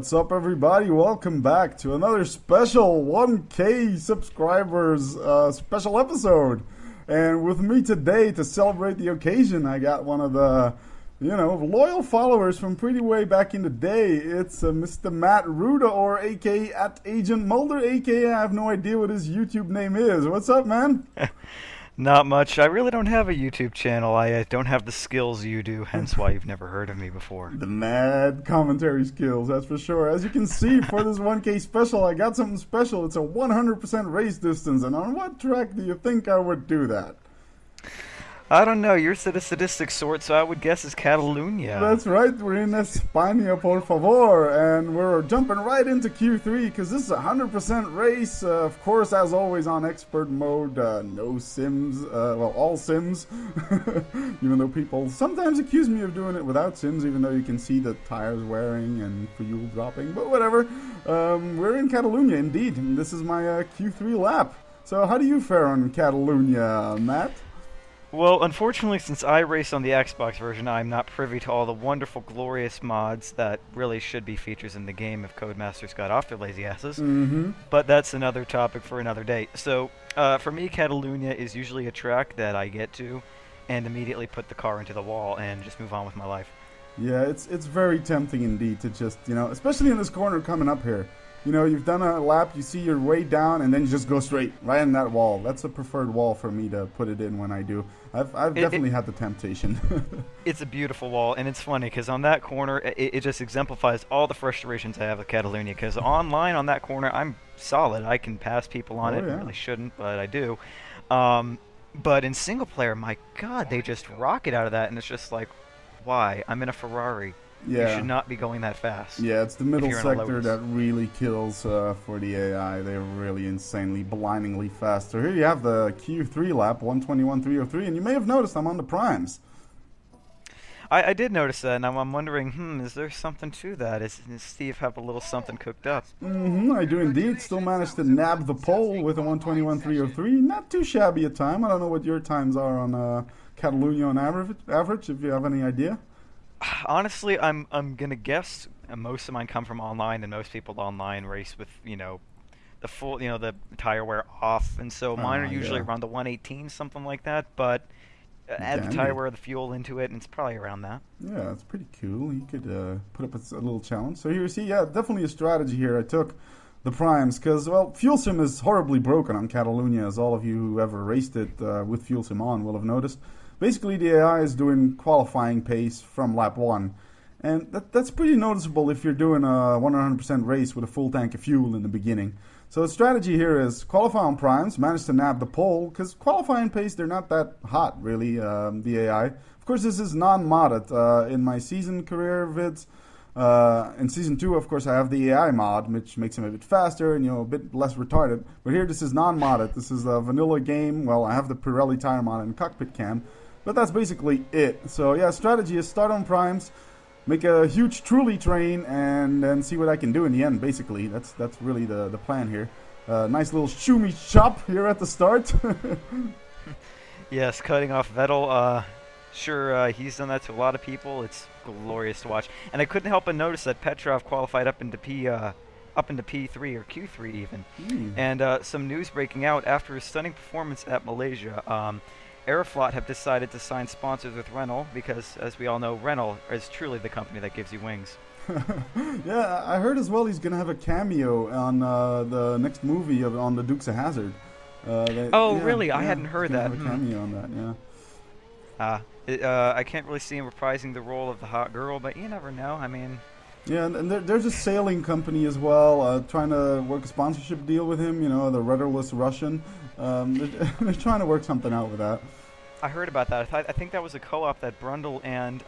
What's up, everybody? Welcome back to another special 1K subscribers special episode. And with me today to celebrate the occasion, I got one of the, loyal followers from pretty way back in the day. It's Mr. Matt Ruda, or aka at Agent Mulder, aka I have no idea what his YouTube name is. What's up, man? Not much. I really don't have a YouTube channel. I don't have the skills you do, hence why you've never heard of me before. The mad commentary skills, that's for sure. As you can see, for this 1K special, I got something special. It's a 100% race distance, and on what track do you think I would do that? I don't know. You're the sadistic sort, so I would guess it's Catalunya. That's right. We're in España, por favor. And we're jumping right into Q3 because this is a 100% race. Of course, as always, on expert mode. No sims. Well, all sims. Even though people sometimes accuse me of doing it without sims, even though you can see the tires wearing and fuel dropping. But whatever. We're in Catalunya, indeed. And this is my Q3 lap. So how do you fare on Catalunya, Matt? Well, unfortunately, since I race on the Xbox version, I'm not privy to all the wonderful, glorious mods that really should be features in the game if Codemasters got off their lazy asses. But that's another topic for another day. So, for me, Catalunya is usually a track that I get to and immediately put the car into the wall and just move on with my life. Yeah, it's very tempting indeed to just, especially in this corner coming up here. You've done a lap, you see your way down, and then you just go straight, right in that wall. That's a preferred wall for me to put it in when I do. I've definitely had the temptation. It's a beautiful wall, and it's funny, because on that corner, it just exemplifies all the frustrations I have with Catalunya, because online on that corner, I'm solid. I can pass people on it. Yeah. I really shouldn't, but I do. But in single player, my God, they just rocket out of that, and it's just like, why? I'm in a Ferrari. Yeah. You should not be going that fast. Yeah, it's the middle sector that really kills for the AI. They're really insanely, blindingly fast. So here you have the Q3 lap, 121.303, and you may have noticed I'm on the primes. I did notice that, and I'm wondering, is there something to that? Does Steve have a little something cooked up? I do indeed. Still managed to nab the pole with a 121.303. Not too shabby a time. I don't know what your times are on Catalunya on average, if you have any idea. Honestly, I'm gonna guess most of mine come from online, and most people online race with the full the tire wear off, and so mine are usually around the 118, something like that. But add the tire wear, the fuel into it, and it's probably around that. Yeah, it's pretty cool. You could put up a little challenge. So here you see, definitely a strategy here. I took the primes because, well, fuel sim is horribly broken on Catalunya, as all of you who ever raced it with fuel sim on will have noticed. Basically, the AI is doing qualifying pace from lap 1. And that's pretty noticeable if you're doing a 100% race with a full tank of fuel in the beginning. So the strategy here is qualify on primes, manage to nab the pole, because qualifying pace, they're not that hot, really, the AI. Of course, this is non-modded. In my season career vids, in Season 2, of course, I have the AI mod, which makes him a bit faster and, a bit less retarded. But here, this is non-modded. This is a vanilla game. Well, I have the Pirelli tire mod and cockpit cam. But that's basically it. So yeah, strategy is start on primes, make a huge truly train, and then see what I can do in the end. Basically, that's really the plan here. Nice little shoomy chop here at the start. Yes, cutting off Vettel. Sure, he's done that to a lot of people. It's glorious to watch. And I couldn't help but notice that Petrov qualified up into P3 or Q3 even. And some news breaking out after his stunning performance at Malaysia. Aeroflot have decided to sign sponsors with Renault because, as we all know, Renault is truly the company that gives you wings. Yeah, I heard as well he's going to have a cameo on the next movie on the Dukes of Hazzard. Really? I hadn't heard that. Have a cameo on that, I can't really see him reprising the role of the hot girl, but you never know. I mean... Yeah, and there's a sailing company as well trying to work a sponsorship deal with him, the rudderless Russian. They're trying to work something out with that. I heard about that. I think that was a co-op that Brundle and,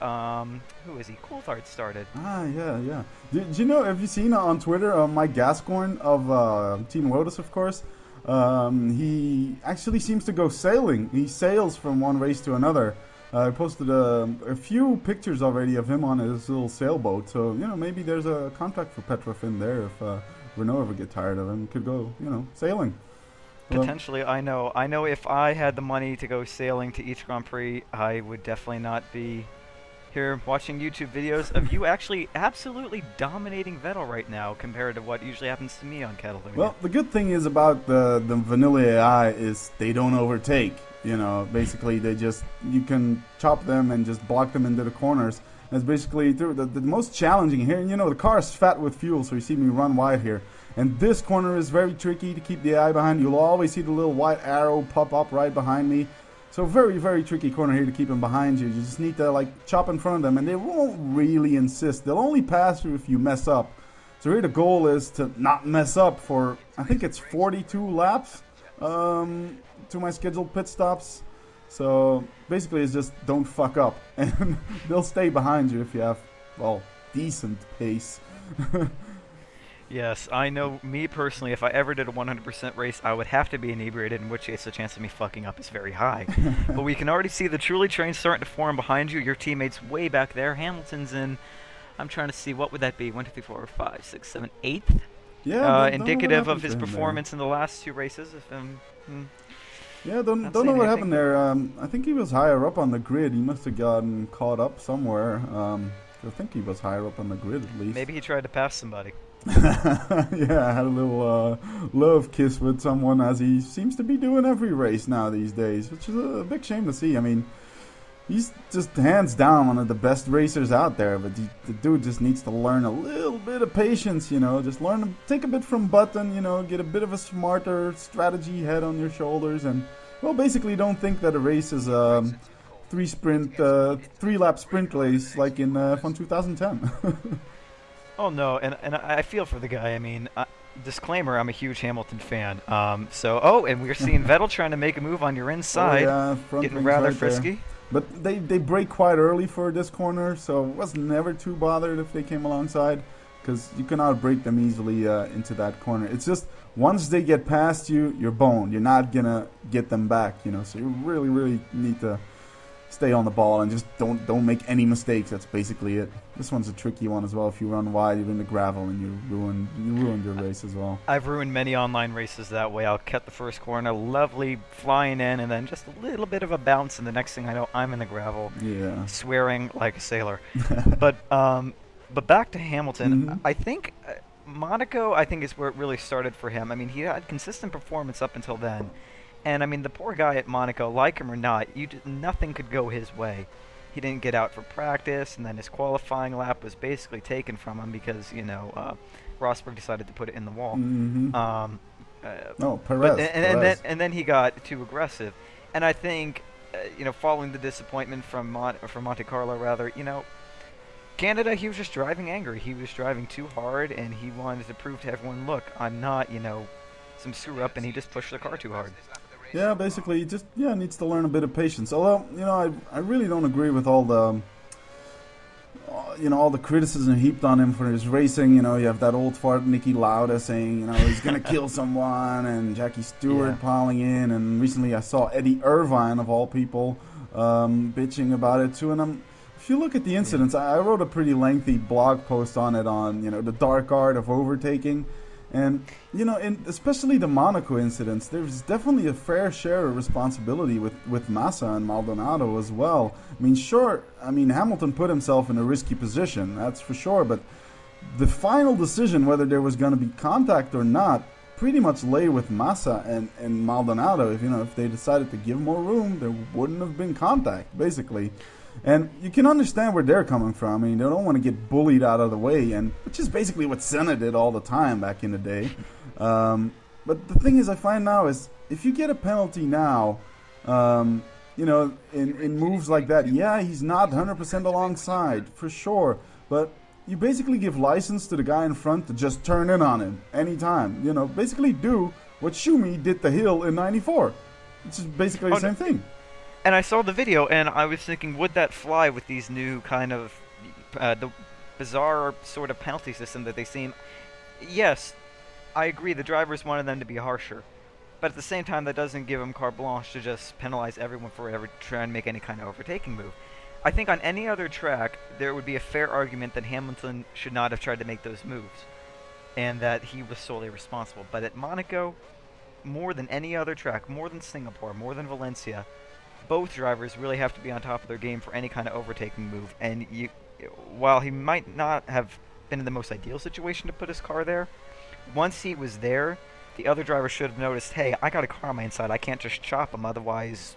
who is he? Coulthard started. Yeah. Have you seen on Twitter Mike Gascoigne of Team Lotus, of course? He actually seems to go sailing. He sails from one race to another. I posted a few pictures already of him on his little sailboat, so maybe there's a contract for Petrov in there if Renault ever get tired of him. Could go, sailing. Potentially, I know if I had the money to go sailing to each Grand Prix, I would definitely not be here watching YouTube videos of you actually absolutely dominating Vettel right now compared to what usually happens to me on Catalunya. Well, the good thing is about the vanilla AI is they don't overtake. You know, basically you can chop them and just block them into the corners. That's basically the most challenging here. And you know, the car is fat with fuel, so you see me run wide here. And this corner is very tricky to keep the AI behind. You'll always see the little white arrow pop up right behind me. So very, very tricky corner here to keep them behind you. You just need to like chop in front of them, and they won't really insist. They'll only pass you if you mess up. So here the goal is to not mess up for, I think it's 42 laps to my scheduled pit stops. So basically it's just don't fuck up, and they'll stay behind you if you have, well, decent pace. Yes, I know, me personally, if I ever did a 100% race, I would have to be inebriated, in which case the chance of me fucking up is very high. But we can already see the truly train starting to form behind you. Your teammate's way back there. Hamilton's in, I'm trying to see, what would that be? 1, 2, 3, 4, 5, 6, 7, 8th? Yeah, indicative of his performance in the last 2 races. Yeah, don't know what happened there. I think he was higher up on the grid. He must have gotten caught up somewhere. I think he was higher up on the grid at least. Maybe he tried to pass somebody. Yeah, I had a little love kiss with someone, as he seems to be doing every race now these days, which is a big shame to see. I mean, he's just hands down one of the best racers out there, but the dude just needs to learn a little bit of patience, you know, just learn to take a bit from Button, you know, get a bit of a smarter strategy head on your shoulders, and, well, basically don't think that a race is a 3-lap sprint race like in from 2010. Oh no, and I feel for the guy. I mean, disclaimer: I'm a huge Hamilton fan. And we're seeing Vettel trying to make a move on your inside, getting rather frisky. But they brake quite early for this corner, so I was never too bothered if they came alongside, because you cannot brake them easily into that corner. It's just once they get past you, you're boned. You're not gonna get them back, you know. So you really, really need to stay on the ball and just don't make any mistakes. That's basically it. This one's a tricky one as well. If you run wide, you're in the gravel and you ruined your race as well. I've ruined many online races that way. I'll cut the first corner, lovely flying in, and then just a little bit of a bounce, and the next thing I know, I'm in the gravel, swearing like a sailor. But back to Hamilton. I think Monaco, is where it really started for him. I mean, he had consistent performance up until then. And, I mean, the poor guy at Monaco, like him or not, nothing could go his way. He didn't get out for practice, and then his qualifying lap was basically taken from him because, you know, Rosberg decided to put it in the wall. Perez. And then he got too aggressive. And I think, you know, following the disappointment from Monte Carlo, rather, you know, Canada, he was just driving angry. He was driving too hard, and he wanted to prove to everyone, look, I'm not, you know, some screw-up, and he just pushed the car too hard. Yeah, basically, he just needs to learn a bit of patience. Although, you know, I really don't agree with all the, all the criticism heaped on him for his racing. You know, you have that old fart Nicky Lauda saying, you know, he's gonna kill someone, and Jackie Stewart piling in, and recently I saw Eddie Irvine of all people bitching about it too. And if you look at the incidents, I wrote a pretty lengthy blog post on it on, you know, the dark art of overtaking. And, you know, especially the Monaco incidents, there's definitely a fair share of responsibility with Massa and Maldonado as well. I mean, sure, Hamilton put himself in a risky position, that's for sure, but the final decision whether there was going to be contact or not pretty much lay with Massa and Maldonado. If they decided to give more room, there wouldn't have been contact, basically. And you can understand where they're coming from. I mean, they don't want to get bullied out of the way, and which is basically what Senna did all the time back in the day. But the thing is, I find now is if you get a penalty now, in moves like that, he's not 100% alongside for sure, but you basically give license to the guy in front to just turn in on him anytime. You know, basically do what Schumi did to Hill in '94. It's just basically the same thing. And I saw the video, and I was thinking, would that fly with these new kind of the bizarre sort of penalty system that they seem? Yes, I agree. The drivers wanted them to be harsher, but at the same time, that doesn't give them carte blanche to just penalize everyone for ever trying to make any kind of overtaking move. I think on any other track, there would be a fair argument that Hamilton should not have tried to make those moves, and that he was solely responsible. But at Monaco, more than any other track, more than Singapore, more than Valencia, both drivers really have to be on top of their game for any kind of overtaking move. And while he might not have been in the most ideal situation to put his car there, once he was there, the other driver should have noticed, hey, I got a car on my inside. I can't just chop him, otherwise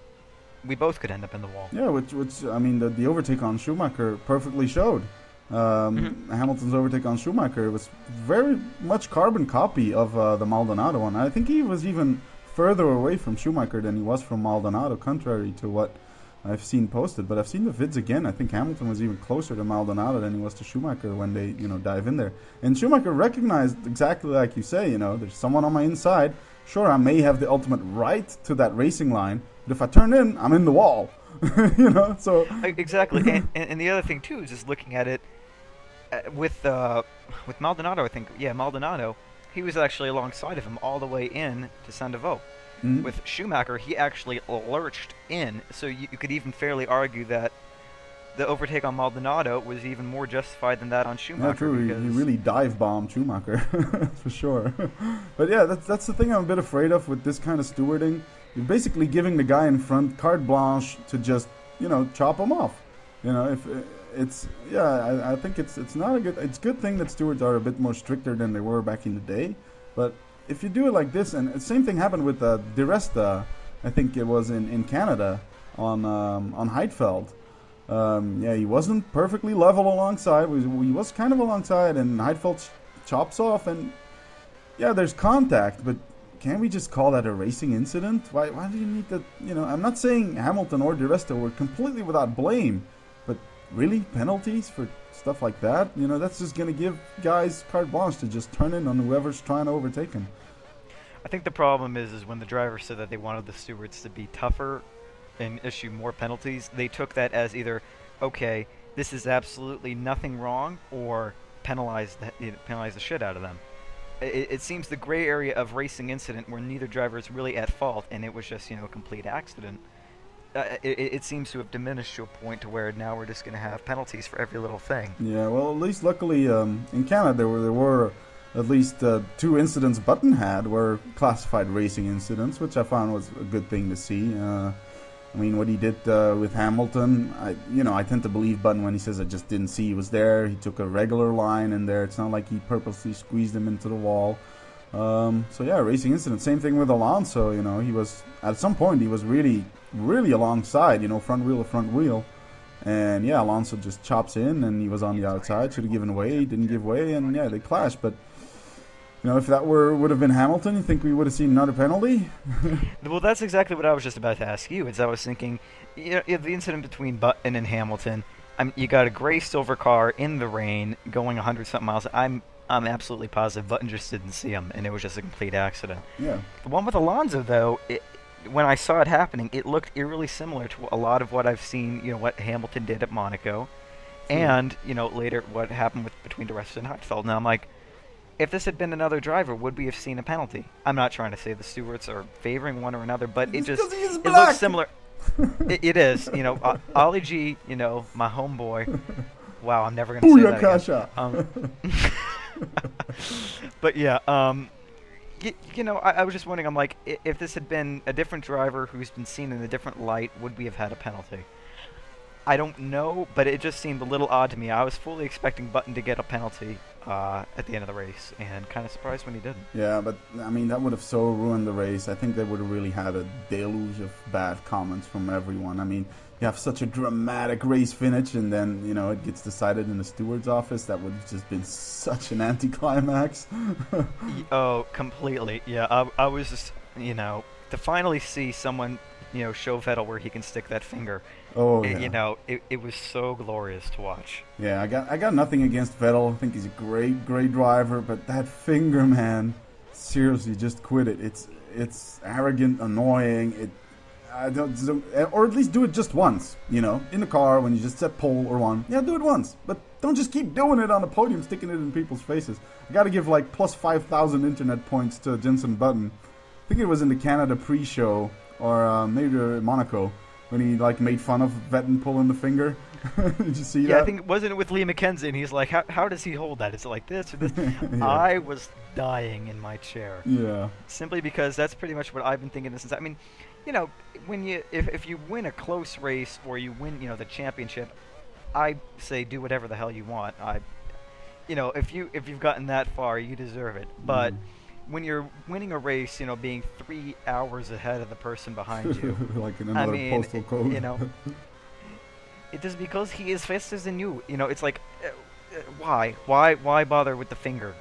we both could end up in the wall. Yeah, which I mean, the overtake on Schumacher perfectly showed. Hamilton's overtake on Schumacher was very much carbon copy of the Maldonado one. I think he was even further away from Schumacher than he was from Maldonado, contrary to what I've seen posted. But I've seen the vids again. I think Hamilton was even closer to Maldonado than he was to Schumacher when they, dive in there. And Schumacher recognized exactly like you say, there's someone on my inside. Sure, I may have the ultimate right to that racing line, but if I turn in, I'm in the wall. So exactly. and the other thing too is just looking at it with Maldonado. I think Maldonado, he was actually alongside of him all the way in to Sandoval. Mm-hmm. With Schumacher, he actually lurched in, so you could even fairly argue that the overtake on Maldonado was even more justified than that on Schumacher. Yeah, true. He really dive-bombed Schumacher, for sure. But yeah, that's the thing I'm a bit afraid of with this kind of stewarding. You're basically giving the guy in front carte blanche to just, chop him off. If it's I think it's not a good. It's a good thing that stewards are a bit more stricter than they were back in the day, but if you do it like this, and the same thing happened with Di Resta, I think it was in Canada on Heidfeld. He wasn't perfectly level alongside. He was kind of alongside, and Heidfeld chops off, and there's contact, but can't we just call that a racing incident? Why do you need that? I'm not saying Hamilton or Di Resta were completely without blame, but really penalties for stuff like that? That's just going to give guys carte blanche to just turn in on whoever's trying to overtake him. I think the problem is when the driver said that they wanted the stewards to be tougher and issue more penalties, they took that as either, okay, this is absolutely nothing wrong, or penalize the shit out of them. It seems the gray area of racing incident where neither driver is really at fault and it was just, a complete accident. It seems to have diminished to a point to where now we're just going to have penalties for every little thing. Yeah, well, at least luckily in Canada there were at least 2 incidents Button had were classified racing incidents, which I found was a good thing to see. I mean, what he did with Hamilton, I tend to believe Button when he says I just didn't see he was there. He took a regular line in there. It's not like he purposely squeezed him into the wall. Racing incident. Same thing with Alonso. He was at some point he was really alongside. Front wheel to front wheel, and Alonso just chops in, and he was on the outside. Should have given way, didn't give way, and they clashed. But if that would have been Hamilton, you think we would have seen another penalty? Well, that's exactly what I was just about to ask you. Is I was thinking, the incident between Button and Hamilton. You got a gray silver car in the rain going 100-something miles. I'm absolutely positive Button just didn't see him, and it was just a complete accident. Yeah. The one with Alonso, though, when I saw it happening, it looked eerily similar to a lot of what I've seen, what Hamilton did at Monaco, and, later what happened between Di Resta and Heidfeld. Now I'm like, if this had been another driver, would we have seen a penalty? I'm not trying to say the stewards are favoring one or another, but it looks similar. It is, Ollie G, my homeboy. Wow, I'm never going to say that again. But I was just wondering, I'm like, if this had been a different driver who's been seen in a different light, would we have had a penalty? I don't know, but it just seemed a little odd to me. I was fully expecting Button to get a penalty at the end of the race, and kind of surprised when he didn't. Yeah, but I mean, that would have so ruined the race. I think they would have really had a deluge of bad comments from everyone. I mean, you have such a dramatic race finish, and then, it gets decided in the steward's office. That would have just been such an anticlimax. Oh, completely. Yeah, I was just, to finally see someone, show Vettel where he can stick that finger. Oh, yeah. It was so glorious to watch. Yeah, I got nothing against Vettel. I think he's a great driver, but that finger, man, seriously, just quit it. It's arrogant, annoying. Or at least do it just once, in the car when you just set pole or one. Yeah, do it once, but don't just keep doing it on the podium, sticking it in people's faces. I got to give like plus 5,000 internet points to Jenson Button. I think it was in the Canada pre-show, or maybe Monaco, when he made fun of Vettel pulling the finger. Did you see that? Yeah, I think wasn't it with Lee McKenzie, and he's like, how does he hold that? Is it like this or this? Yeah. I was dying in my chair. Yeah. Simply because that's pretty much what I've been thinking since. I mean, you know, if you win a close race or you win, the championship, I say do whatever the hell you want. If you've gotten that far, you deserve it. But when you're winning a race, being 3 hours ahead of the person behind you, like in another postal code. It is because he is faster than you. It's like, why bother with the finger?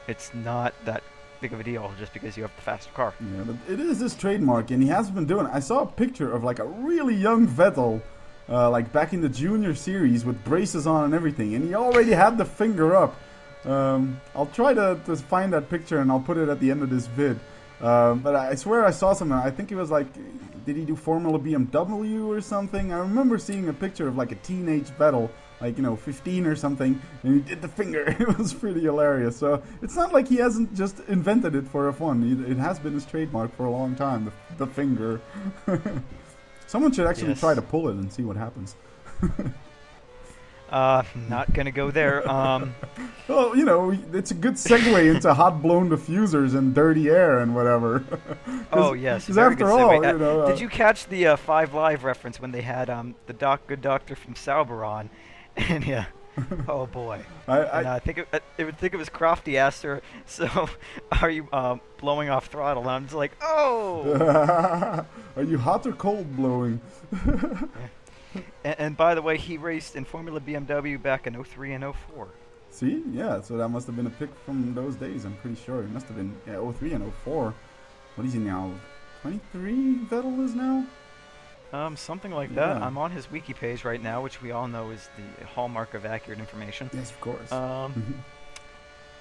It's not that big of a deal just because you have the faster car. Yeah, but it is his trademark, and he has been doing it. I saw a picture of like a really young Vettel, like back in the junior series with braces on and everything, and he already had the finger up. I'll try to find that picture and I'll put it at the end of this vid. But I swear I saw something. I think it was like, did he do Formula BMW or something? I remember seeing a picture of like a teenage Vettel, like 15 or something, and he did the finger. It was pretty hilarious. So it's not like he hasn't just invented it for F1. It has been his trademark for a long time, the finger. Someone should actually try to pull it and see what happens. Not gonna go there. Well, it's a good segue into hot blown diffusers and dirty air and whatever. Oh yes, because after all, did you catch the 5 Live reference when they had the good doctor from Sauber on? And yeah, oh boy, I think it was Crofty asked her, so are you blowing off throttle? And I'm just like, oh. Are you hot or cold blowing? And by the way, he raced in Formula BMW back in 03 and 04. See? Yeah, so that must have been a pick from those days, I'm pretty sure. It must have been 03 and 04. What is he now? 23 Vettel is now? Something like that. I'm on his wiki page right now, which we all know is the hallmark of accurate information. Yes, of course.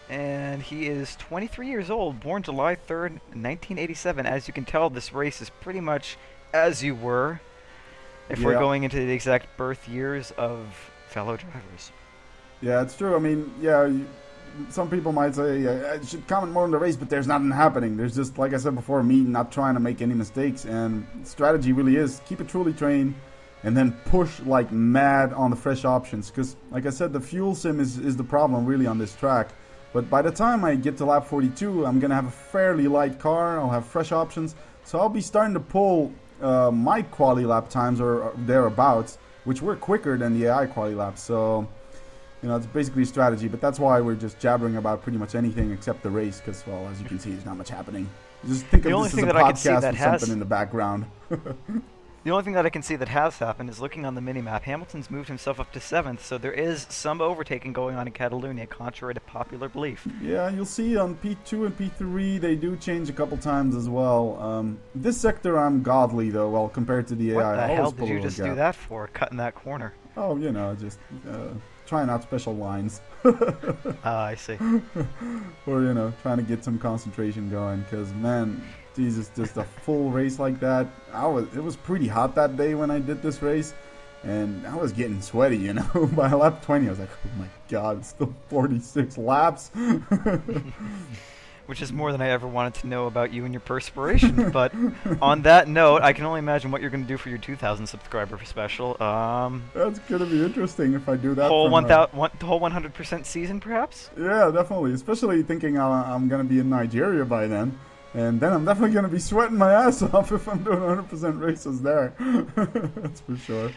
And he is 23 years old, born July 3rd, 1987. As you can tell, this race is pretty much as you were. If we're going into the exact birth years of fellow drivers. Yeah, it's true. I mean, some people might say, I should comment more on the race, but there's nothing happening. There's just, like I said before, me not trying to make any mistakes. And strategy really is keep it truly trained and then push like mad on the fresh options. Because, like I said, the fuel sim is the problem really on this track. But by the time I get to lap 42, I'm going to have a fairly light car. I'll have fresh options. So I'll be starting to pull my quali lap times or thereabouts, which were quicker than the AI quali laps. So, it's basically strategy, but that's why we're just jabbering about pretty much anything except the race, because, well, as you can see, there's not much happening. Just think of this as a podcast with something in the background. The only thing that I can see that has happened is looking on the minimap. Hamilton's moved himself up to 7th, so there is some overtaking going on in Catalunya, contrary to popular belief. Yeah, you'll see on P2 and P3 they do change a couple times as well. This sector I'm godly, though, well, compared to the AI. What the hell did you just do that for, cutting that corner? Oh, just trying out special lines. I see. Or, trying to get some concentration going, because, man... Jesus, just a full race like that. It was pretty hot that day when I did this race, and I was getting sweaty, By lap 20, I was like, oh my God, it's still 46 laps. Which is more than I ever wanted to know about you and your perspiration. But on that note, I can only imagine what you're going to do for your 2,000 subscriber special. That's going to be interesting if I do that. Whole 100% season, perhaps? Yeah, definitely. Especially thinking I'm going to be in Nigeria by then. And then I'm definitely going to be sweating my ass off if I'm doing 100% races there. That's for sure.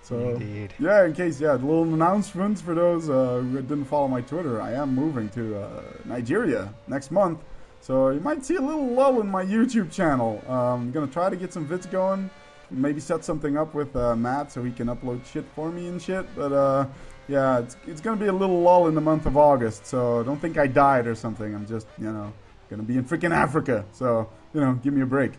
So, indeed. Yeah, in case, the little announcements for those who didn't follow my Twitter. I am moving to Nigeria next month. So you might see a little lull in my YouTube channel. I'm going to try to get some vids going. Maybe set something up with Matt so he can upload shit for me and shit. But it's going to be a little lull in the month of August. So don't think I died or something. I'm just, going to be in freaking Africa. So, give me a break.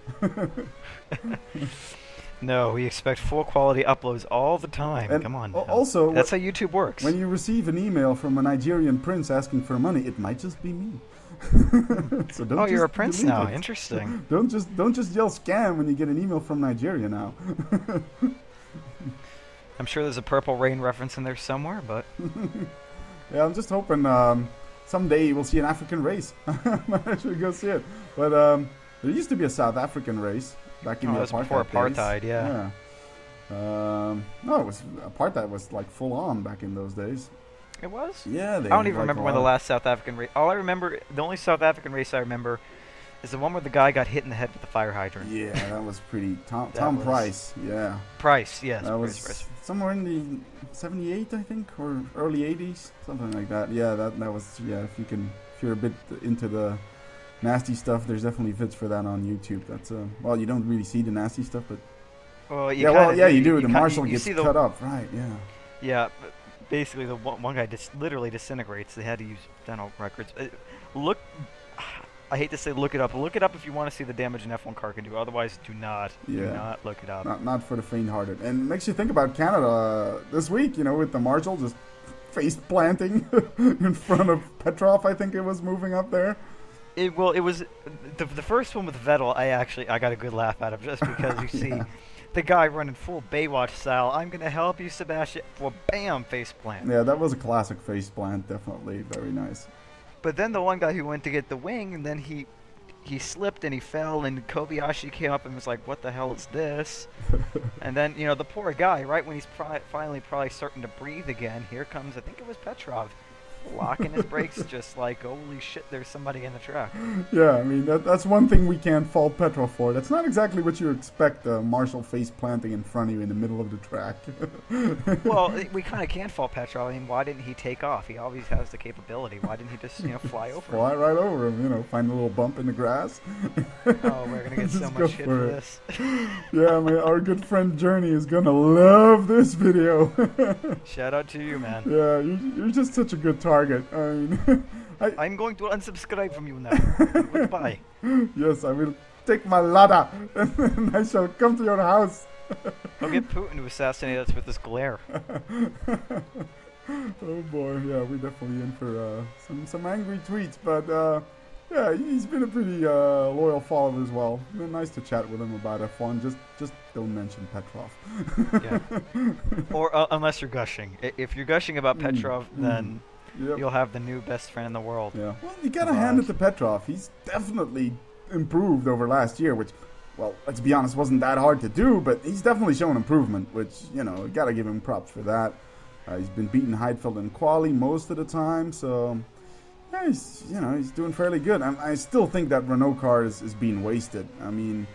No, we expect full quality uploads all the time. And come on. Also, that's how YouTube works. When you receive an email from a Nigerian prince asking for money, it might just be me. So don't you're a prince now. Interesting. Don't just yell scam when you get an email from Nigeria now. I'm sure there's a Purple Rain reference in there somewhere, but yeah, I'm just hoping someday we'll see an African race. I might actually go see it. But there used to be a South African race back in the apartheid before apartheid, days. Yeah. No, it was apartheid was like full on back in those days. It was? Yeah. I don't even remember when the last South African race. The only South African race I remember is the one where the guy got hit in the head with the fire hydrant. Yeah, that was pretty. Tom was- Price, yeah. Price, yes. That was Price. somewhere in the 78, I think, or early 80s, something like that. Yeah, that was, yeah, if you're a bit into the nasty stuff, there's definitely vids for that on YouTube. That's, well, you don't really see the nasty stuff, but... Well, you do. The marshal you gets see cut up, right, yeah. Yeah, but basically the one guy just literally disintegrates. They had to use dental records. Look, I hate to say look it up. Look it up if you want to see the damage an F1 car can do. Otherwise, do not look it up. Not for the faint-hearted. And it makes you think about Canada this week, with the marshal just face planting in front of Petrov, I think it was moving up there. It was the first one with Vettel. I got a good laugh out of just because you see the guy running full Baywatch style. I'm gonna help you, Sebastian. Well, bam, face plant. Yeah, that was a classic face plant. Definitely very nice. But then the one guy who went to get the wing, and then he slipped and he fell, and Kobayashi came up and was like, "What the hell is this?" And then the poor guy, right when he's finally probably starting to breathe again, here comes, I think it was Petrov, locking his brakes, just like, holy shit, there's somebody in the track. Yeah, I mean, that's one thing we can't fault Petrov for. That's not exactly what you expect, marshal face planting in front of you in the middle of the track. Well, we kind of can't fault Petrov. I mean, why didn't he take off? He always has the capability. Why didn't he just, fly over Fly right over him, find a little bump in the grass. Oh, we're going to get so much shit for this. Yeah, I mean, our good friend Journey is going to love this video. Shout out to you, man. Yeah, you're just such a good target. I mean, I'm going to unsubscribe from you now. Goodbye. Yes, I will take my ladder and I shall come to your house. I'll get Putin to assassinate us with this glare. Oh boy, yeah, we're definitely in for some angry tweets, but yeah, he's been a pretty loyal follower as well. Been nice to chat with him about F1. Just don't mention Petrov. Yeah. Or unless you're gushing. If you're gushing about Petrov, then you'll have the new best friend in the world. Yeah. Well, you gotta hand it to Petrov. He's definitely improved over last year, which, well, let's be honest, wasn't that hard to do, but he's definitely shown improvement, which, you gotta give him props for that. He's been beating Heidfeld in quali most of the time, so yeah, he's doing fairly good. I still think that Renault car is being wasted. I mean,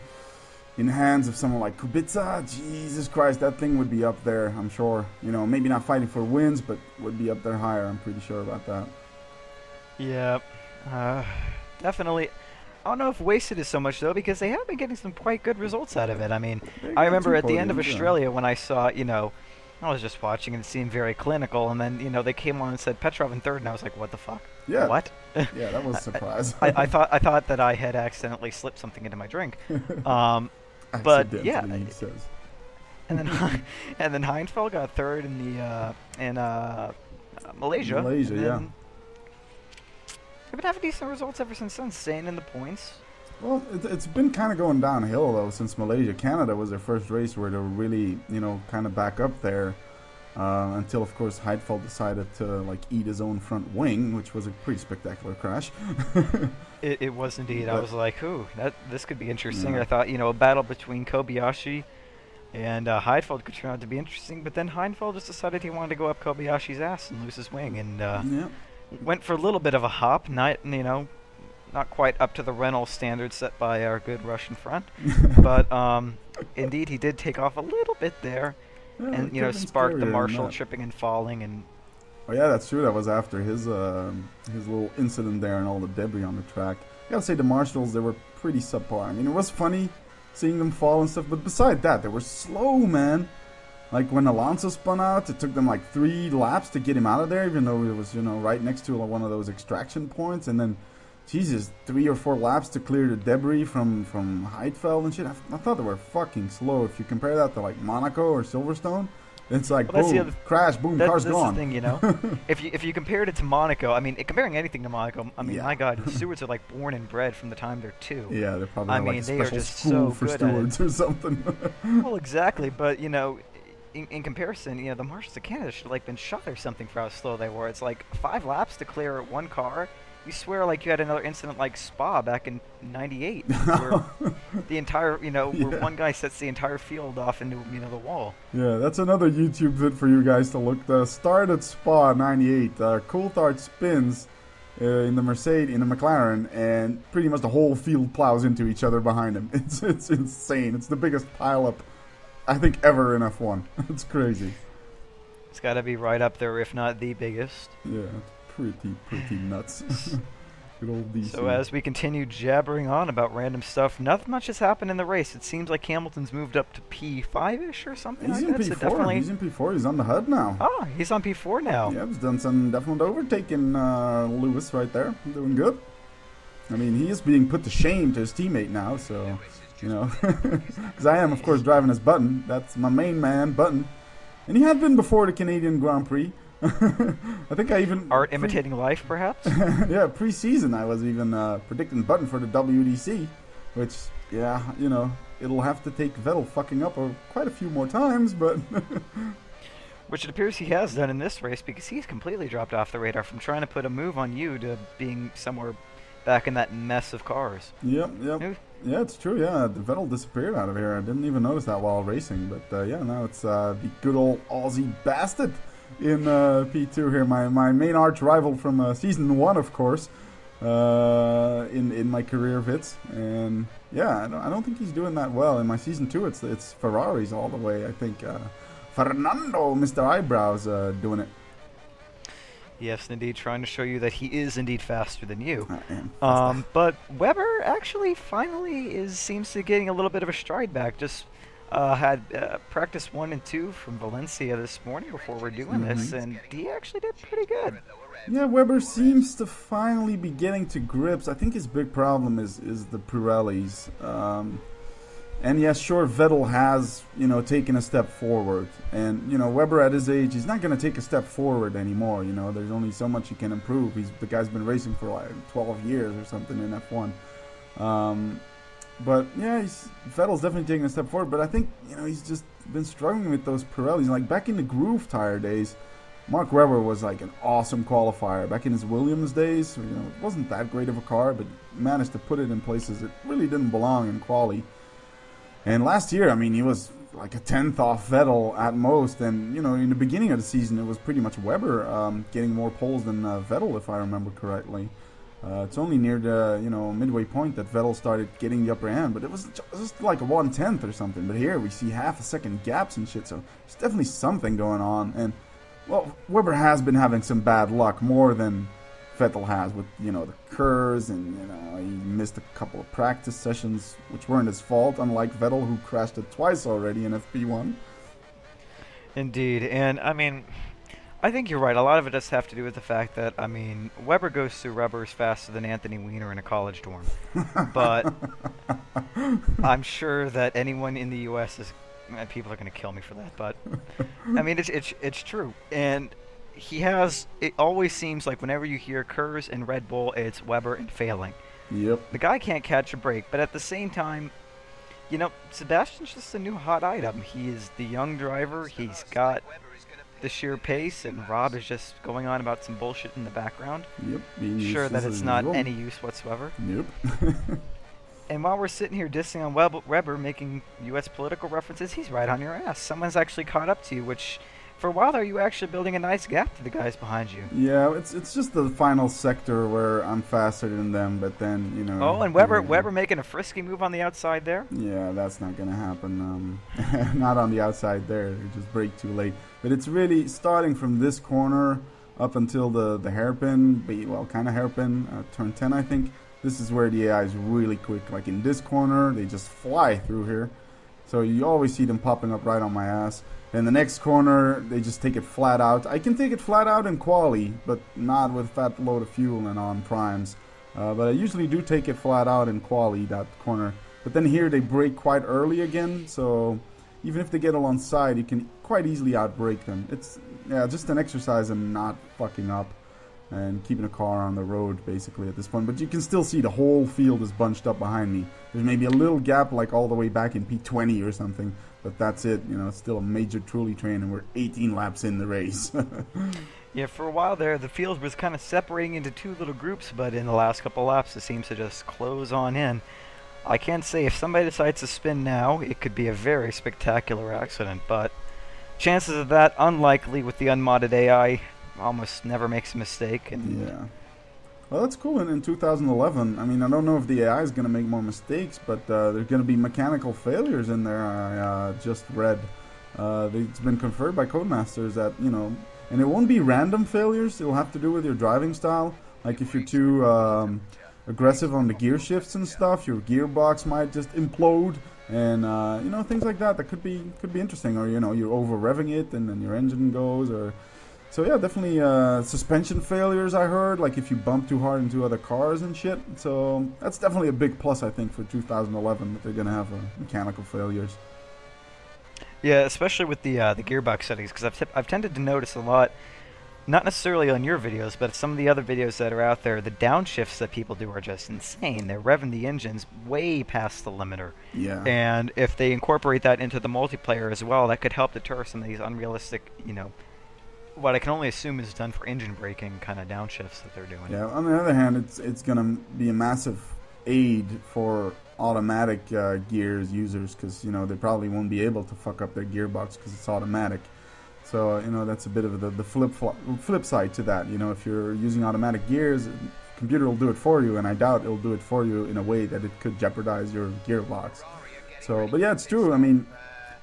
in the hands of someone like Kubica, Jesus Christ, that thing would be up there, I'm sure. Maybe not fighting for wins, but would be up there higher. I'm pretty sure about that. Yeah, definitely. I don't know if wasted is so much, though, because they have been getting some quite good results out of it. I mean, I remember at the end of Australia when I saw, I was just watching and it seemed very clinical, and then, they came on and said Petrov in third, and I was like, what the fuck? Yeah. What? Yeah, that was a surprise. I thought that I had accidentally slipped something into my drink. But yeah, he says. and then Heidfeld got third in Malaysia. Malaysia, yeah. They've been having decent results ever since then, staying in the points. Well, it's been kind of going downhill, though, since Malaysia. Canada was their first race where they were really, kind of back up there. Until, of course, Heidfeld decided to, eat his own front wing, which was a pretty spectacular crash. It was indeed. I was like, ooh, this could be interesting. Yeah. I thought, a battle between Kobayashi and Heidfeld could turn out to be interesting, but then Heidfeld just decided he wanted to go up Kobayashi's ass and lose his wing, and went for a little bit of a hop, not quite up to the Renault standards set by our good Russian friend, but indeed he did take off a little bit there. Yeah, and sparked the marshal tripping and falling, and oh yeah, that's true. That was after his little incident there and all the debris on the track. I gotta say the marshals, they were pretty subpar. I mean, it was funny seeing them fall and stuff, but beside that, they were slow, man. Like when Alonso spun out, it took them 3 laps to get him out of there, even though it was right next to one of those extraction points, and then Jesus, 3 or 4 laps to clear the debris from Heidfeld and shit. I thought they were fucking slow. If you compare that to Monaco or Silverstone, it's boom, crash, boom, car's gone. That's the thing, if you compared it to Monaco, I mean, comparing anything to Monaco, I mean, my God, the stewards are born and bred from the time they're 2. Yeah, they're probably a special they are just school so for good stewards or something. Well, exactly, but in comparison, the marshals of Canada should have been shot or something for how slow they were. It's 5 laps to clear 1 car. You swear you had another incident like Spa back in '98, where the entire, where one guy sets the entire field off into, the wall. Yeah, that's another YouTube vid for you guys to look. The start at Spa '98, Coulthard spins in the Mercedes, in the McLaren, and pretty much the whole field plows into each other behind him. It's insane. It's the biggest pileup I think ever in F1. It's crazy. It's got to be right up there, if not the biggest. Yeah, pretty nuts. Good old DC. So as we continue jabbering on about random stuff, not much has happened in the race. It seems like Hamilton's moved up to P5-ish or something He's like in that. P4. So definitely... He's in P4. He's on the HUD now. Oh, he's on P4 now. Yeah, he's done some definite overtaking Lewis right there. Doing good. I mean, he is being put to shame to his teammate now, so, you know. Because I am, of course, driving his Button. That's my main man, Button. And he had been before the Canadian Grand Prix. I think I even... Art imitating life, perhaps? Yeah, pre-season I was even predicting Button for the WDC, which, yeah, you know, it'll have to take Vettel fucking up quite a few more times, but... Which it appears he has done in this race, because he's completely dropped off the radar from trying to put a move on you to being somewhere back in that mess of cars. Yep. Yeah, it's true, yeah. The Vettel disappeared out of here. I didn't even notice that while racing, but yeah, now it's the good old Aussie bastard in P2 here. My main arch rival from Season 1, of course, in my career Vits. And yeah, I don't think he's doing that well. In my Season 2, it's Ferraris all the way. I think Fernando, Mr. Eyebrows, doing it. Yes, indeed, trying to show you that he is indeed faster than you. I am. But Weber actually finally seems to be getting a little bit of a stride back. Just had practice 1 and 2 from Valencia this morning before we're doing this, and he actually did pretty good. Yeah, Weber seems to finally be getting to grips. I think his big problem is the Pirellis. And yes, sure, Vettel has, you know, taken a step forward. And, you know, Weber at his age, he's not going to take a step forward anymore. You know, there's only so much he can improve. The guy's been racing for like 12 years or something in F1. But, yeah, Vettel's definitely taking a step forward. But I think, you know, he's just been struggling with those Pirellis. Like, back in the Groove Tire days, Mark Webber was like an awesome qualifier. Back in his Williams days, you know, it wasn't that great of a car, but managed to put it in places it really didn't belong in quali. And last year, I mean, he was like a 10th off Vettel at most. And, you know, in the beginning of the season, it was pretty much Webber getting more poles than Vettel, if I remember correctly. It's only near the, you know, midway point that Vettel started getting the upper hand. But it was just like a 1/10 or something. But here we see half a second gaps and shit. So there's definitely something going on. And, well, Webber has been having some bad luck, more than Vettel has, with, you know, the curves, and, you know, he missed a couple of practice sessions which weren't his fault, unlike Vettel, who crashed it twice already in FP1. Indeed, and I mean, I think you're right. A lot of it does have to do with the fact that, I mean, Weber goes through rubbers faster than Anthony Weiner in a college dorm. But I'm sure that anyone in the U.S. is, people are going to kill me for that, but I mean, it's true. And it always seems like whenever you hear Kurz and Red Bull, it's Weber and failing. Yep. The guy can't catch a break, but at the same time, you know, Sebastian's just a new hot item. He is the young driver. He's got the sheer pace, and Rob is just going on about some bullshit in the background. Yep. Sure that it's not any use whatsoever. Yep. And while we're sitting here dissing on Weber, making U.S. political references, he's right on your ass. Someone's actually caught up to you, which... For a while there, you were actually building a nice gap to the guys behind you. Yeah, it's just the final sector where I'm faster than them, but then, you know... Oh, and Weber making a frisky move on the outside there? Yeah, that's not going to happen. Not on the outside there. They just brake too late. But it's really starting from this corner up until the hairpin, well, kind of hairpin, turn 10, I think. This is where the AI is really quick. Like in this corner, they just fly through here. So you always see them popping up right on my ass. In the next corner, they just take it flat out. I can take it flat out in quali, but not with fat load of fuel and on primes. But I usually do take it flat out in quali, that corner. But then here they brake quite early again, so even if they get alongside, you can quite easily outbrake them. It's just an exercise in not fucking up and keeping a car on the road, basically, at this point. But you can still see the whole field is bunched up behind me. There's maybe a little gap, like all the way back in P20 or something. But that's it, you know, it's still a major trolley train, and we're 18 laps in the race. Yeah, for a while there, the field was kind of separating into two little groups, but in the last couple laps, it seems to just close on in. I can't say if somebody decides to spin now, it could be a very spectacular accident, but chances of that unlikely with the unmodded AI. Almost never makes a mistake. And yeah. Well, that's cool. In 2011, I mean, I don't know if the AI is going to make more mistakes, but there's going to be mechanical failures in there. I just read. It's been conferred by Codemasters that, you know, and it won't be random failures. It'll have to do with your driving style. Like if you're too aggressive on the gear shifts and stuff, your gearbox might just implode, and you know, things like that. That could be interesting. Or, you know, you're over revving it and then your engine goes, or so yeah, definitely suspension failures. I heard, like if you bump too hard into other cars and shit. So that's definitely a big plus, I think, for 2011, that they're gonna have mechanical failures. Yeah, especially with the gearbox settings, because I've tended to notice a lot, not necessarily on your videos, but some of the other videos that are out there, the downshifts that people do are just insane. They're revving the engines way past the limiter. Yeah. And if they incorporate that into the multiplayer as well, that could help deter some of these unrealistic, you know, what I can only assume is done for engine braking kind of downshifts that they're doing. Yeah, on the other hand, it's going to be a massive aid for automatic gears users, because, you know, they probably won't be able to fuck up their gearbox because it's automatic. So, you know, that's a bit of the flip side to that. You know, if you're using automatic gears, the computer will do it for you, and I doubt it'll do it for you in a way that it could jeopardize your gearbox. So, but yeah, it's true. I mean,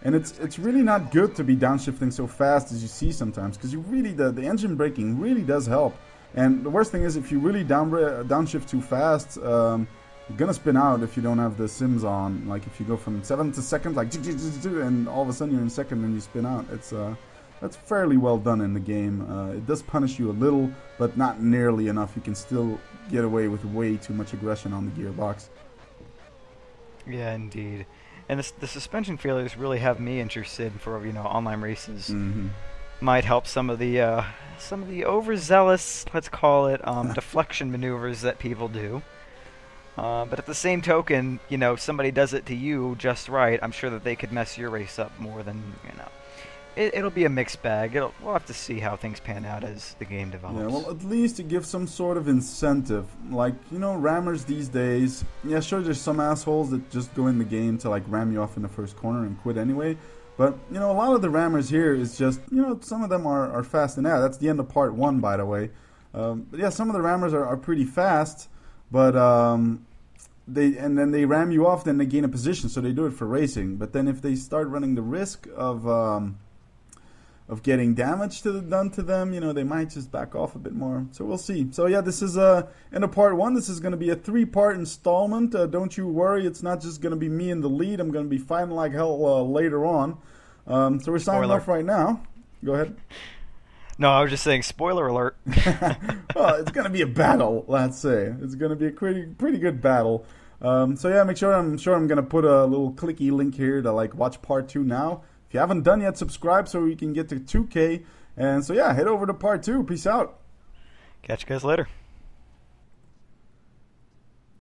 and it's really not good to be downshifting so fast as you see sometimes, because you really, the engine braking really does help. And the worst thing is, if you really downshift too fast, you're gonna spin out if you don't have the sims on. Like if you go from 7 to second, like, and all of a sudden you're in second and you spin out. It's that's fairly well done in the game. It does punish you a little, but not nearly enough. You can still get away with way too much aggression on the gearbox. Yeah, indeed. And the suspension failures really have me interested for, you know, online races. Mm-hmm. Might help some of the overzealous, let's call it, deflection maneuvers that people do. But at the same token, you know, somebody does it to you just right, I'm sure that they could mess your race up more than, you know. It'll be a mixed bag. We'll have to see how things pan out as the game develops. Yeah, well, at least to give some sort of incentive. Like, you know, rammers these days, yeah, sure, there's some assholes that just go in the game to, like, ram you off in the first corner and quit anyway. But, you know, a lot of the rammers here is just, you know, some of them are fast. And yeah, that's the end of part 1, by the way. But yeah, some of the rammers are pretty fast, but then they ram you off, then they gain a position, so they do it for racing. But then if they start running the risk of getting damage done to them, you know, they might just back off a bit more. So we'll see. So yeah, this is end of part 1. This is going to be a 3-part installment. Don't you worry, it's not just going to be me in the lead. I'm going to be fighting like hell later on. So we're signing off right now. Go ahead. No, I was just saying, spoiler alert. Well, it's going to be a battle, let's say. It's going to be a pretty good battle. So yeah, I'm sure I'm going to put a little clicky link here to, like, watch part 2 now. If you haven't done yet, subscribe so we can get to 2K. And so yeah, head over to part 2. Peace out. Catch you guys later.